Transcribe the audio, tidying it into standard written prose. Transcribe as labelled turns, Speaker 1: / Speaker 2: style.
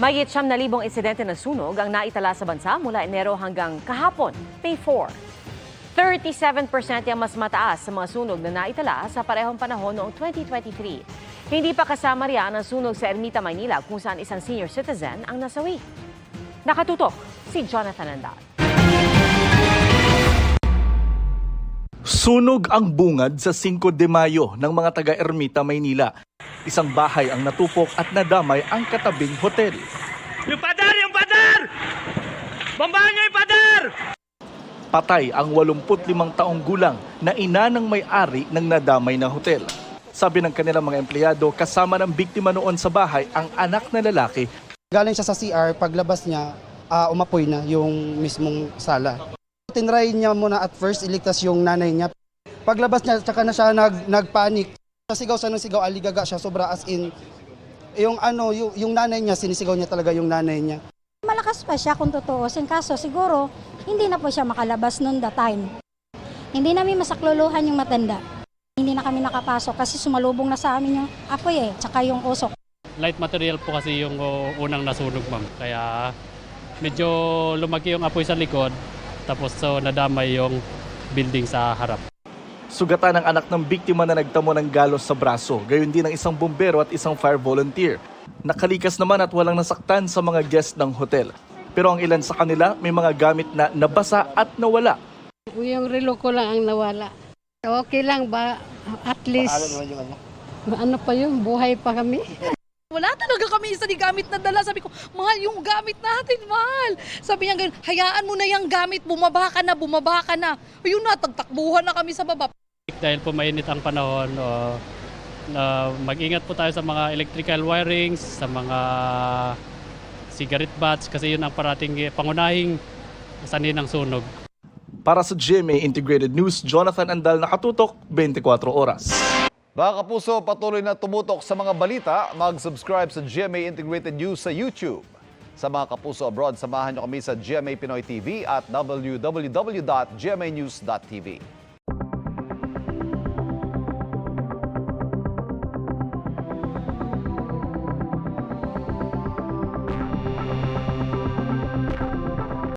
Speaker 1: Mahigit 9,000 insidente ng sunog ang naitala sa bansa mula Enero hanggang kahapon, May 4. 37% ang mas mataas sa mga sunog na naitala sa parehong panahon noong 2023. Hindi pa kasama riyan ang sunog sa Ermita, Maynila kung saan isang senior citizen ang nasawi. Nakatutok si Jonathan Andal.
Speaker 2: Sunog ang bungad sa 5 de Mayo ng mga taga-Ermita, Maynila. Isang bahay ang natupok at nadamay ang katabing hotel.
Speaker 3: Yung pader! Yung pader! Bombahan niyo yung pader!
Speaker 2: Patay ang 85 taong gulang na ina ng may-ari ng nadamay na hotel. Sabi ng kanilang mga empleyado, kasama ng biktima noon sa bahay ang anak na lalaki.
Speaker 4: Galing siya sa CR, paglabas niya, umapoy na yung mismong sala. Tinry niya muna at first iligtas yung nanay niya. Paglabas niya, tsaka na siya nagpanik. Sigaw siya ng sigaw, aligaga siya, sobra as in. Yung nanay niya, sinisigaw niya talaga yung nanay niya.
Speaker 5: Malakas pa siya kung tutuusin, kaso siguro hindi na po siya makalabas noon that time. Hindi namin masakluluhan yung matanda. Hindi na kami nakapasok kasi sumalubong na sa amin yung apoy tsaka yung usok.
Speaker 6: Light material po kasi yung unang nasunog, ma'am. Kaya medyo lumaki yung apoy sa likod, tapos nadamay yung building sa harap.
Speaker 2: Sugatan ng anak ng biktima na nagtamo ng galos sa braso, gayon din ng isang bumbero at isang fire volunteer. Nakalikas naman at walang nasaktan sa mga guest ng hotel. Pero ang ilan sa kanila may mga gamit na nabasa at nawala.
Speaker 7: Yung relo ko lang ang nawala. Okay lang ba? At least, ano pa yun, buhay pa kami.
Speaker 8: Wala talaga kami isa ni gamit na dala. Sabi ko, mahal yung gamit natin, mahal. Sabi niya ganun, hayaan mo na yung gamit, bumaba ka na. Ayun na, tagtakbuhan na kami sa baba.
Speaker 6: Dahil po mainit ang panahon, mag-ingat po tayo sa mga electrical wirings, sa mga cigarette butts, kasi yun ang parating pangunahing sanhi ng sunog.
Speaker 2: Para sa GMA Integrated News, Jonathan Andal, nakatutok 24 oras.
Speaker 9: Mga kapuso, patuloy na tumutok sa mga balita. Mag-subscribe sa GMA Integrated News sa YouTube. Sa mga kapuso abroad, samahan niyo kami sa GMA Pinoy TV at www.gmanews.tv.